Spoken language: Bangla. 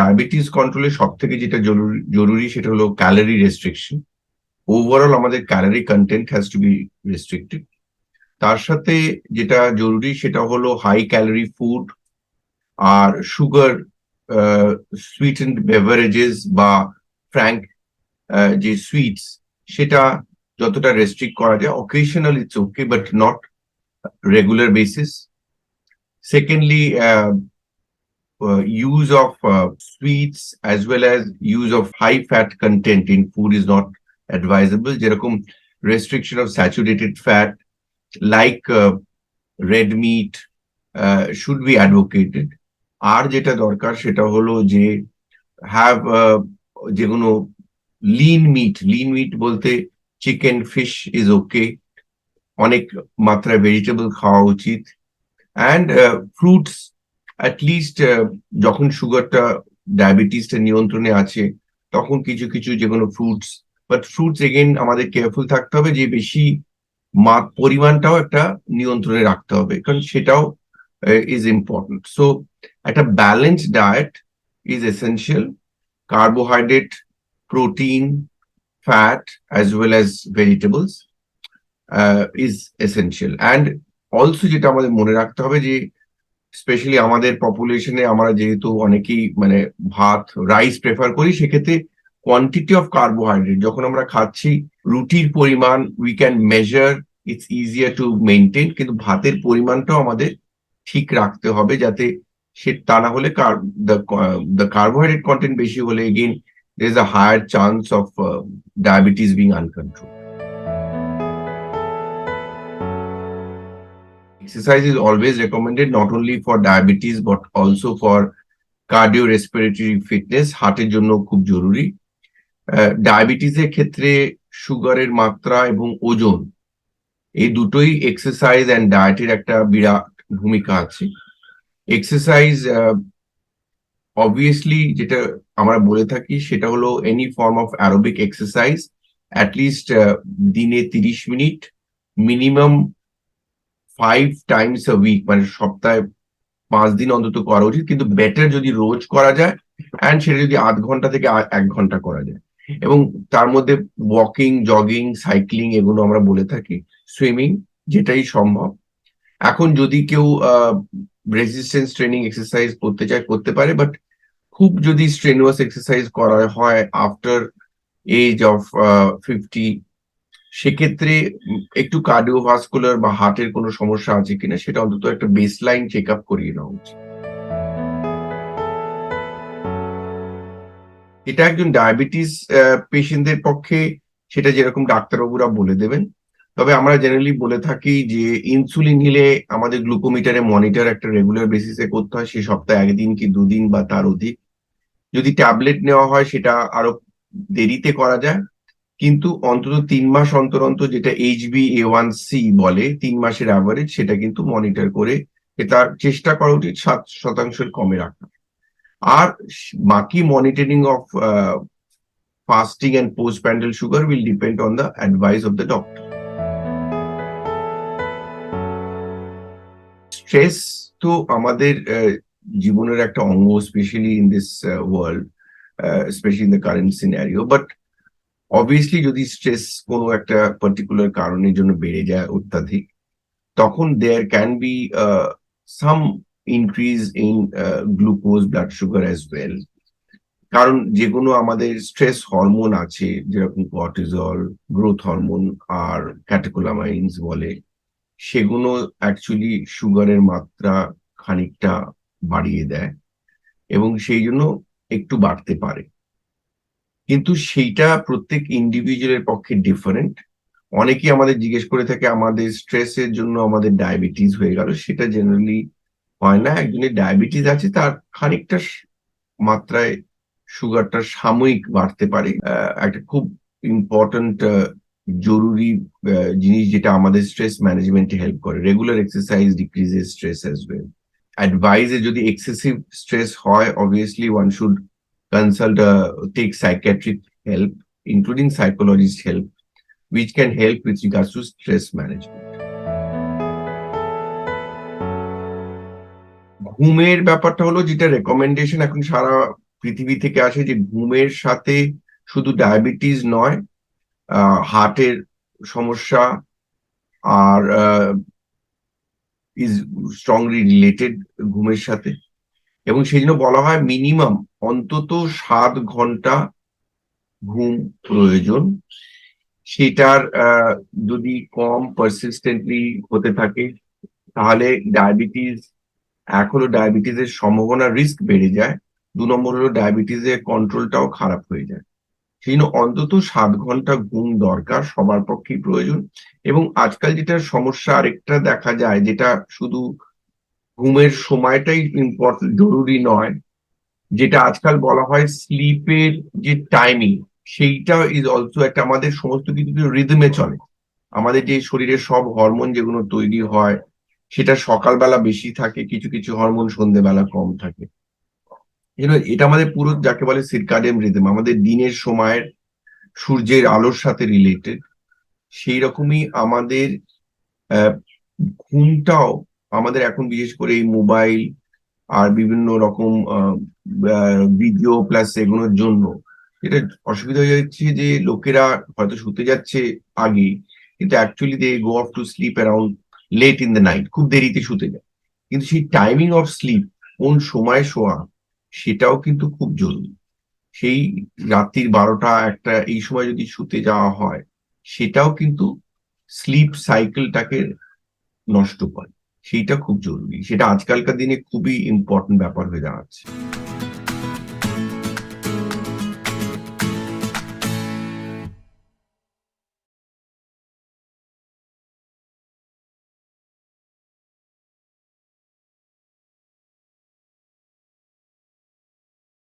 ডায়াবেটিস কন্ট্রোলে সব থেকে যেটা জরুরি সেটা হলো ক্যালোরি রেস্ট্রিকশন। ওভারঅল আমাদের calorie content has to B restricted. তার সাথে যেটা জরুরি সেটা হলো হাই ক্যালোরি ফুড আর সুগার সুইটেন্ড বেভারেজেস বা ফ্র্যাঙ্ক যে সুইটস সেটা যতটা রেস্ট্রিক্ট করা যায়। Occasional it's okay, but not regular basis. Secondly, use of sweets as well as use of high fat content in food is not advisable. যেরকম restriction of saturated fat like red meat should be advocated. আর যেটা দরকার সেটা হলো যে have যেগুলো lean meat বলতে চিকেন ফিশ ইজ ওকে, অনেক মাত্রায় ভেজিটেবল খাওয়া উচিত। অ্যান্ড ফ্রুটস অ্যাটলিস্ট যখন সুগারটা ডায়াবেটিসটা নিয়ন্ত্রণে আছে তখন কিছু কিছু যেগুলো ফ্রুটস, বাট ফ্রুটস এগেন আমাদের কেয়ারফুল থাকতে হবে যে বেশি পরিমাণটাও একটা নিয়ন্ত্রণে রাখতে হবে, কারণ সেটাও ইজ ইম্পর্টেন্ট। সো একটা balance diet is essential. Carbohydrate, protein, fat as well as vegetables is essential. And also যেটা আমাদের মনে রাখতে হবে যে স্পেশালি আমাদের পপুলেশনে আমরা যেহেতু অনেকেই মানে ভাত রাইস প্রেফার করি, সেক্ষেত্রে কোয়ান্টিটি অফ কার্বোহাইড্রেট যখন আমরা খাচ্ছি রুটির পরিমাণ we can measure, it's easier to maintain, কিন্তু ভাতের পরিমাণটাও আমাদের ঠিক রাখতে হবে যাতে সে তা না হলে দ্য কার্বোহাইড্রেট কন্টেন্ট বেশি হলে again there is a higher chance of diabetes being uncontrolled. Exercise is always recommended not only for diabetes but also for cardiorespiratory fitness. হার্টের জন্য খুব জরুরি। ডায়াবেটিসের ক্ষেত্রে সুগারের মাত্রা এবং ওজন এই দুটোই এক্সারসাইজ অ্যান্ড ডায়েটের একটা বিরাট ভূমিকা আছে। এক্সারসাইজ অবভিয়াসলি যেটা আমরা বলে থাকি সেটা হলো any form of aerobic exercise at least দিনে 30 minute, minimum 5 times a week, মানে সপ্তাহে 5 দিন অন্তত করা উচিত, কিন্তু বেটার যদি রোজ করা যায় অ্যান্ড সেটা যদি 0.5 ঘন্টা থেকে 1 ঘন্টা করা যায়। এবং তার মধ্যে ওয়াকিং, জগিং, সাইক্লিং এগুলো আমরা বলে থাকি, সুইমিং যেটাই সম্ভব। এখন যদি কেউ রেজিস্ট্যান্স ট্রেনিং এক্সারসাইজ করতে চায় করতে পারে, বাট খুব যদি স্ট্রেনুয়াস এক্সারসাইজ করা হয় আফটার এজ অফ 50, সেক্ষেত্রে একটু কার্ডিওভাস্কুলার বা হার্টের কোনো সমস্যা আছে কিনা সেটা অন্তত একটা বেসলাইন চেক আপ করিয়ে নেওয়া উচিত। এটা একজন ডায়াবেটিস পেশেন্টদের পক্ষে সেটা যেরকম ডাক্তারবাবুরা বলে দেবেন। তবে আমরা জেনারেলি বলে থাকি যে ইনসুলিন নিলে আমাদের গ্লুকোমিটারে মনিটর একটা রেগুলার বেসিসে করতে হয়, সে সপ্তাহে 1 দিন কি 2 দিন বা তার অধিক। যদি ট্যাবলেট নেওয়া হয় সেটা আরো দেরিতে করা যায়, কিন্তু অন্তত 3 মাস অন্তর অন্তর যেটা HbA1c বলে 3 মাসের অ্যাভারেজ, সেটা কিন্তু মনিটর করে তার চেষ্টা করা উচিত 7% কমে রাখা। আর বাকি monitoring of fasting and post prandial sugar will depend on the advice of the doctor. Stress তো আমাদের জীবনের একটা অঙ্গ, specially in this world, specially in the current scenario. But obviously যদি স্ট্রেস কোনো একটা পার্টিকুলার কারণের জন্য বেড়ে যায় অত্যাধিক, তখন there can be some increase in glucose, blood sugar as well. কারণ যেগুলো আমাদের স্ট্রেস হরমোন আছে যেরকম কর্টিজল, গ্রোথ হরমোন আর ক্যাটেকোলামাইন্স বলে, সেগুলো অ্যাকচুয়ালি সুগারের মাত্রা খানিকটা বাড়িয়ে দেয় এবং সেই জন্য একটু বাড়তে পারে, কিন্তু সেইটা প্রত্যেক ইন্ডিভিজুয়ালের পক্ষে ডিফারেন্ট। অনেকেই আমাদের জিজ্ঞেস করে থাকে আমাদের স্ট্রেসের জন্য আমাদের ডায়াবেটিস হয়ে গেল, সেটা জেনারেলি হয় না। একজনের ডায়াবেটিস আছে, তার খানিকটা মাত্রায় সুগারটা সাময়িক বাড়তে পারে। একটা খুব ইম্পর্টেন্ট জরুরি জিনিস যেটা আমাদের স্ট্রেস ম্যানেজমেন্টে হেল্প করে, regular exercise decreases stress as well. অ্যাডভাইসে যদি এক্সেসিভ স্ট্রেস হয়, obviously one should consult take psychiatric help including psychologist help which can help with regards to stress management. ঘুমের ব্যাপারটা হলো যেটা রেকমেন্ডেশন এখন সারা পৃথিবী থেকে আসে, যে ঘুমের সাথে শুধু ডায়াবেটিস নয়, হার্টের সমস্যা আর ইজ স্ট্রংলি রিলেটেড ঘুমের সাথে। এবং সেই জন্য বলা হয় মিনিমাম অন্তত 7 ঘন্টা ঘুম প্রয়োজন। সেটার যদি কম পারসিস্টেন্টলি হতে থাকে, তাহলে ডায়াবেটিস, এক হলো ডায়াবেটিসের সম্ভাবনা, রিস্ক বেড়ে যায়, 2 নম্বর হলো ডায়াবেটিসের কন্ট্রোলটাও খারাপ হয়ে যায়। সেই জন্য অন্তত 7 ঘন্টা ঘুম দরকার, সবার পক্ষেই প্রয়োজন। এবং আজকাল যেটা সমস্যা আরেকটা দেখা যায়, যেটা শুধু ঘুমের সময়টাই ইম্পর্টেন্ট, জরুরি নয়, যেটা আজকাল বলা হয় স্লিপের যে টাইমিং, সেইটা ইজ অলসো একটা, আমাদের সমস্ত কিছু রিদমে চলে। আমাদের যে শরীরের সব হরমোন যেগুলো তৈরি হয়, সেটা সকালবেলা বেশি থাকে, কিছু কিছু হরমোন সন্ধ্যেবেলা কম থাকে। এটা আমাদের পুরো যাকে বলে সিরকাডিয়ান রিদম, আমাদের দিনের সময়ের সূর্যের আলোর সাথে রিলেটেড। সেই রকমই আমাদের আহ, ঘুমটাও আমাদের এখন, বিশেষ করে এই মোবাইল আর বিভিন্ন রকম ভিডিও প্লাস এগুলোর জন্য যেটা অসুবিধা হয়ে যাচ্ছে, যে লোকেরা হয়তো শুতে যাচ্ছে আগে, কিন্তু actually they go off to sleep around late in the night, খুব দেরিতে শুতে যায়। কিন্তু সেই টাইমিং অফ স্লিপ, কোন সময় শোয়া, সেটাও কিন্তু খুব জরুরি। সেই রাত্রির 12টা 1টা এই সময় যদি শুতে যাওয়া হয়, সেটাও কিন্তু স্লিপ সাইকেলটাকে নষ্ট করে। সেইটা খুব জরুরি, সেটা আজকালকার দিনে খুবই ইম্পর্টেন্ট ব্যাপার হয়ে দাঁড়াচ্ছে।